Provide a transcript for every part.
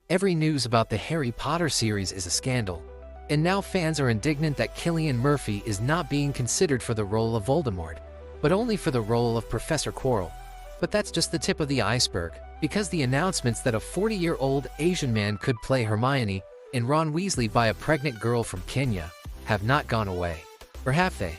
Every news about the Harry Potter series is a scandal. And now fans are indignant that Cillian Murphy is not being considered for the role of Voldemort, but only for the role of Professor Quirrell. But that's just the tip of the iceberg, because the announcements that a 40-year-old Asian man could play Hermione and Ron Weasley by a pregnant girl from Kenya have not gone away. Or have they?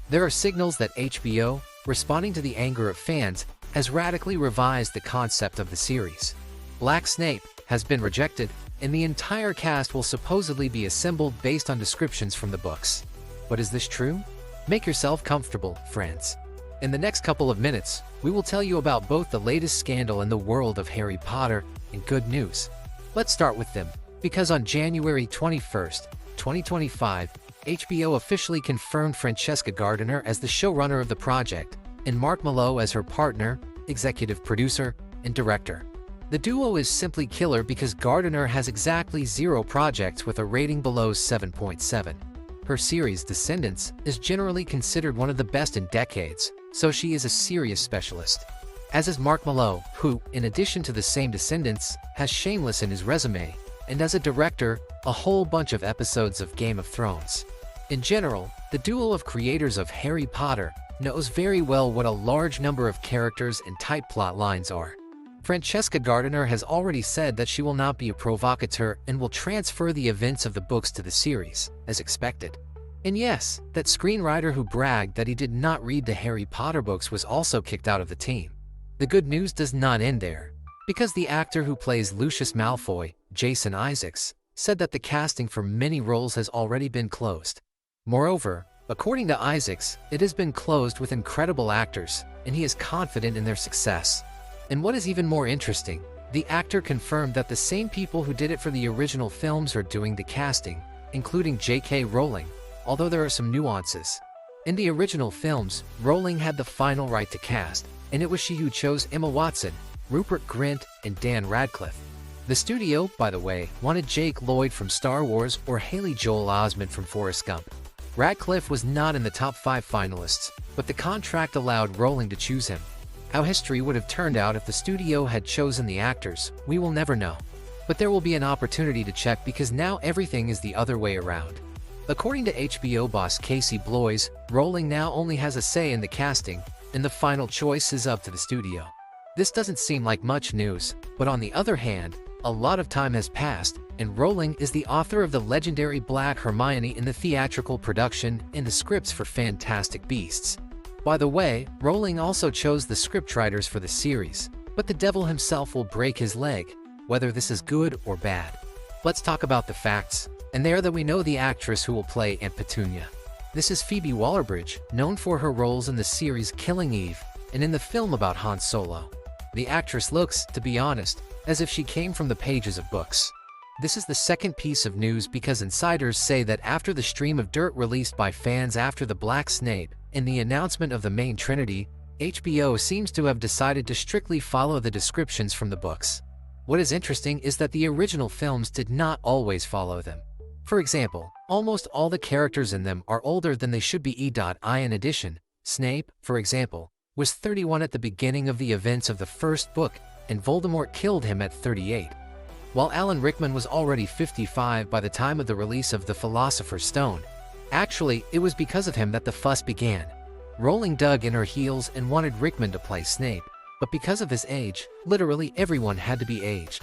There are signals that HBO, responding to the anger of fans, has radically revised the concept of the series. Black Snape has been rejected, and the entire cast will supposedly be assembled based on descriptions from the books. But is this true? Make yourself comfortable, friends. In the next couple of minutes, we will tell you about both the latest scandal in the world of Harry Potter and good news. Let's start with them, because on January 21st, 2025, HBO officially confirmed Francesca Gardiner as the showrunner of the project, and Mark Mallow as her partner, executive producer, and director. The duo is simply killer because Gardiner has exactly 0 projects with a rating below 7.7. Her series, Descendants, is generally considered one of the best in decades, so she is a serious specialist. As is Mark Mallow, who, in addition to the same Descendants, has Shameless in his resume, and as a director, a whole bunch of episodes of Game of Thrones. In general, the duo of creators of Harry Potter knows very well what a large number of characters and tight plot lines are. Francesca Gardiner has already said that she will not be a provocateur and will transfer the events of the books to the series, as expected. And yes, that screenwriter who bragged that he did not read the Harry Potter books was also kicked out of the team. The good news does not end there, because the actor who plays Lucius Malfoy, Jason Isaacs, said that the casting for many roles has already been closed. Moreover, according to Isaacs, it has been closed with incredible actors, and he is confident in their success. And what is even more interesting, the actor confirmed that the same people who did it for the original films are doing the casting, including J.K. Rowling, although there are some nuances. In the original films, Rowling had the final right to cast, and it was she who chose Emma Watson, Rupert Grint, and Dan Radcliffe. The studio, by the way, wanted Jake Lloyd from Star Wars or Haley Joel Osment from Forrest Gump. Radcliffe was not in the top 5 finalists, but the contract allowed Rowling to choose him. How history would have turned out if the studio had chosen the actors, we will never know. But there will be an opportunity to check because now everything is the other way around. According to HBO boss Casey Bloys, Rowling now only has a say in the casting, and the final choice is up to the studio. This doesn't seem like much news, but on the other hand, a lot of time has passed, and Rowling is the author of the legendary Black Hermione in the theatrical production and the scripts for Fantastic Beasts. By the way, Rowling also chose the scriptwriters for the series, but the devil himself will break his leg, whether this is good or bad. Let's talk about the facts, and they are that we know the actress who will play Aunt Petunia. This is Phoebe Waller-Bridge, known for her roles in the series Killing Eve and in the film about Han Solo. The actress looks, to be honest, as if she came from the pages of books. This is the second piece of news because insiders say that after the stream of dirt released by fans after the Black Snape and the announcement of the main trinity, HBO seems to have decided to strictly follow the descriptions from the books. What is interesting is that the original films did not always follow them. For example, almost all the characters in them are older than they should be. In addition, Snape, for example, was 31 at the beginning of the events of the first book, and Voldemort killed him at 38. While Alan Rickman was already 55 by the time of the release of The Philosopher's Stone. Actually, it was because of him that the fuss began. Rowling dug in her heels and wanted Rickman to play Snape, but because of his age, literally everyone had to be aged.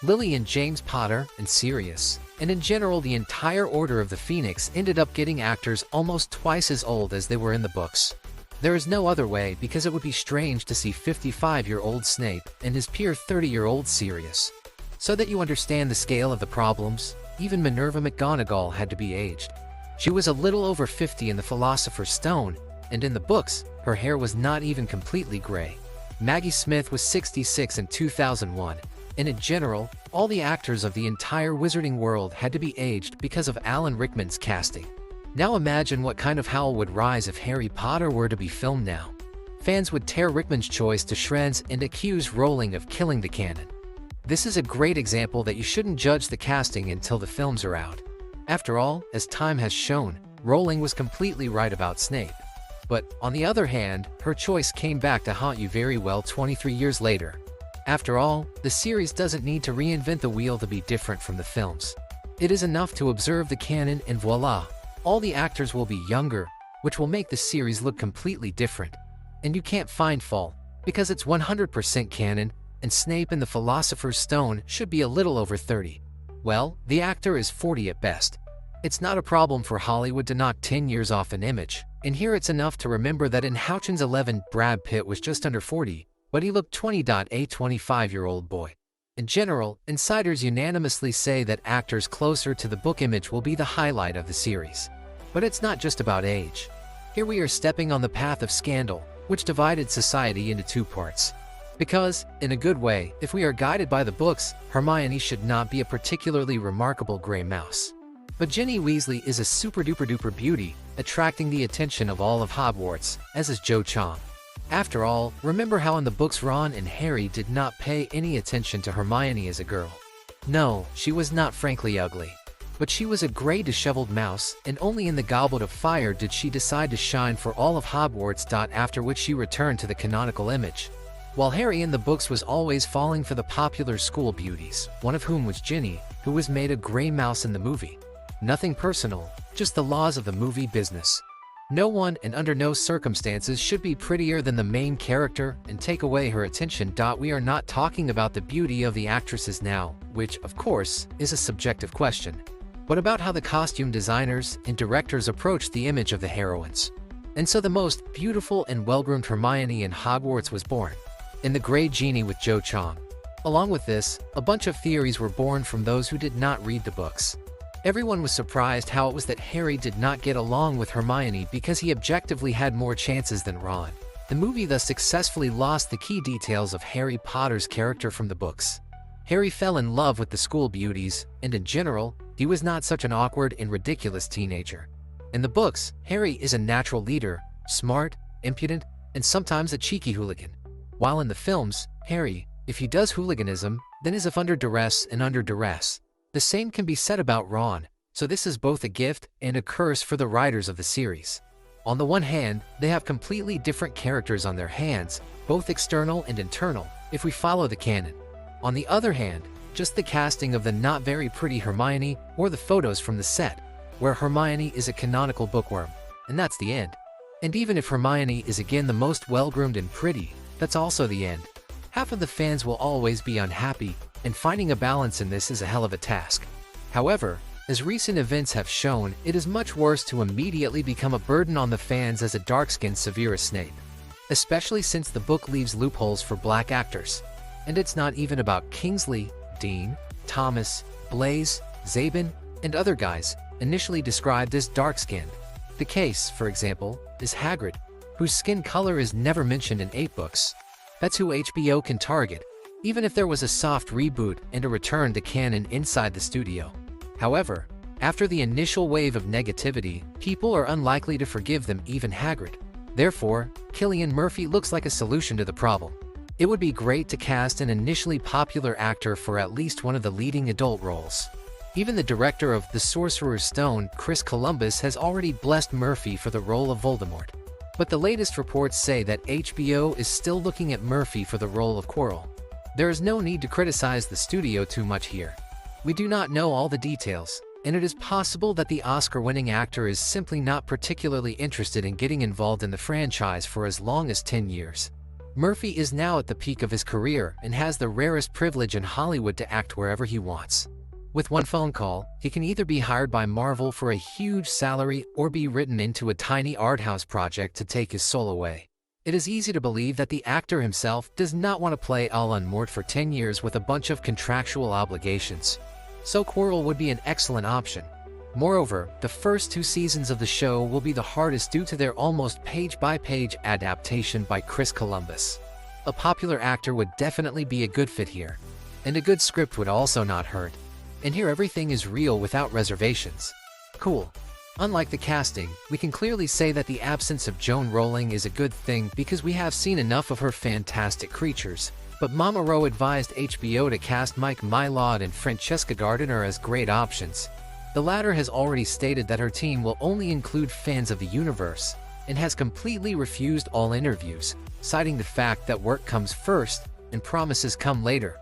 Lily and James Potter, and Sirius, and in general the entire Order of the Phoenix ended up getting actors almost twice as old as they were in the books. There is no other way because it would be strange to see 55-year-old Snape and his peer 30-year-old Sirius. So that you understand the scale of the problems, even Minerva McGonagall had to be aged. She was a little over 50 in The Philosopher's Stone, and in the books, her hair was not even completely gray. Maggie Smith was 66 in 2001, and in general, all the actors of the entire wizarding world had to be aged because of Alan Rickman's casting. Now imagine what kind of howl would rise if Harry Potter were to be filmed now. Fans would tear Rickman's choice to shreds and accuse Rowling of killing the canon. This is a great example that you shouldn't judge the casting until the films are out. After all, as time has shown, Rowling was completely right about Snape. But, on the other hand, her choice came back to haunt you very well 23 years later. After all, the series doesn't need to reinvent the wheel to be different from the films. It is enough to observe the canon and voila, all the actors will be younger, which will make the series look completely different. And you can't find fault, because it's 100% canon, and Snape in the Philosopher's Stone should be a little over 30. Well, the actor is 40 at best. It's not a problem for Hollywood to knock 10 years off an image, and here it's enough to remember that in Ocean's 11, Brad Pitt was just under 40, but he looked 20. A 25-year-old boy. In general, insiders unanimously say that actors closer to the book image will be the highlight of the series. But it's not just about age. Here we are stepping on the path of scandal, which divided society into two parts. Because, in a good way, if we are guided by the books, Hermione should not be a particularly remarkable gray mouse. But Ginny Weasley is a super-duper-duper beauty, attracting the attention of all of Hogwarts, as is Cho Chang. After all, remember how in the books Ron and Harry did not pay any attention to Hermione as a girl. No, she was not frankly ugly. But she was a gray disheveled mouse, and only in the Goblet of Fire did she decide to shine for all of Hogwarts. After which she returned to the canonical image. While Harry in the books was always falling for the popular school beauties, one of whom was Ginny, who was made a gray mouse in the movie. Nothing personal, just the laws of the movie business. No one and under no circumstances should be prettier than the main character and take away her attention. We are not talking about the beauty of the actresses now, which, of course, is a subjective question, but about how the costume designers and directors approached the image of the heroines. And so the most beautiful and well-groomed Hermione in Hogwarts was born, in the Grey Genie with Cho Chang. Along with this, a bunch of theories were born from those who did not read the books. Everyone was surprised how it was that Harry did not get along with Hermione because he objectively had more chances than Ron. The movie thus successfully lost the key details of Harry Potter's character from the books. Harry fell in love with the school beauties, and in general, he was not such an awkward and ridiculous teenager. In the books, Harry is a natural leader, smart, impudent, and sometimes a cheeky hooligan. While in the films, Harry, if he does hooliganism, then is under duress and under duress. The same can be said about Ron, so this is both a gift and a curse for the writers of the series. On the one hand, they have completely different characters on their hands, both external and internal, if we follow the canon. On the other hand, just the casting of the not very pretty Hermione or the photos from the set, where Hermione is a canonical bookworm, and that's the end. And even if Hermione is again the most well-groomed and pretty, that's also the end. Half of the fans will always be unhappy, and finding a balance in this is a hell of a task. However, as recent events have shown, it is much worse to immediately become a burden on the fans as a dark-skinned Severus Snape. Especially since the book leaves loopholes for black actors. And it's not even about Kingsley, Dean, Thomas, Blaise, Zabin, and other guys, initially described as dark-skinned. The case, for example, is Hagrid, whose skin color is never mentioned in 8 books. That's who HBO can target, even if there was a soft reboot and a return to canon inside the studio. However, after the initial wave of negativity, people are unlikely to forgive them, even Hagrid. Therefore, Cillian Murphy looks like a solution to the problem. It would be great to cast an initially popular actor for at least one of the leading adult roles. Even the director of The Sorcerer's Stone, Chris Columbus, has already blessed Murphy for the role of Voldemort. But the latest reports say that HBO is still looking at Murphy for the role of Quirrell. There is no need to criticize the studio too much here. We do not know all the details, and it is possible that the Oscar-winning actor is simply not particularly interested in getting involved in the franchise for as long as 10 years. Murphy is now at the peak of his career and has the rarest privilege in Hollywood to act wherever he wants. With one phone call, he can either be hired by Marvel for a huge salary or be written into a tiny art house project to take his soul away. It is easy to believe that the actor himself does not want to play Alan Mort for 10 years with a bunch of contractual obligations. So Quirrell would be an excellent option. Moreover, the first 2 seasons of the show will be the hardest due to their almost page-by-page adaptation by Chris Columbus. A popular actor would definitely be a good fit here. And a good script would also not hurt. And here everything is real without reservations. Cool. Unlike the casting, we can clearly say that the absence of Joan Rowling is a good thing because we have seen enough of her fantastic creatures. But Mama Rowe advised HBO to cast Mike Mylod and Francesca Gardiner as great options. The latter has already stated that her team will only include fans of the universe, and has completely refused all interviews, citing the fact that work comes first, and promises come later.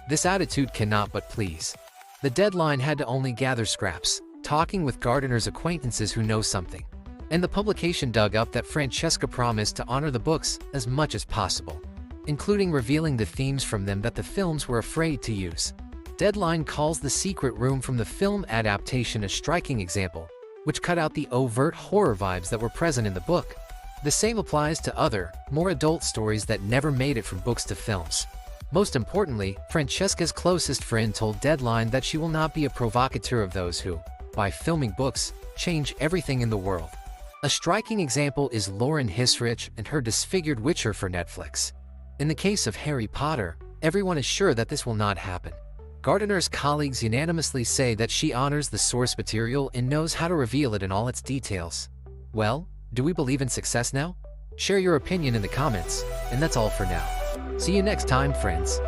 This attitude cannot but please. The deadline had to only gather scraps, talking with Gardner's acquaintances who know something. And the publication dug up that Francesca promised to honor the books as much as possible, including revealing the themes from them that the films were afraid to use. Deadline calls The Secret Room from the film adaptation a striking example, which cut out the overt horror vibes that were present in the book. The same applies to other, more adult stories that never made it from books to films. Most importantly, Francesca's closest friend told Deadline that she will not be a provocateur of those who, by filming books, change everything in the world. A striking example is Lauren Hissrich and her disfigured Witcher for Netflix. In the case of Harry Potter, everyone is sure that this will not happen. Gardner's colleagues unanimously say that she honors the source material and knows how to reveal it in all its details. Well, do we believe in success now? Share your opinion in the comments, and that's all for now. See you next time, friends.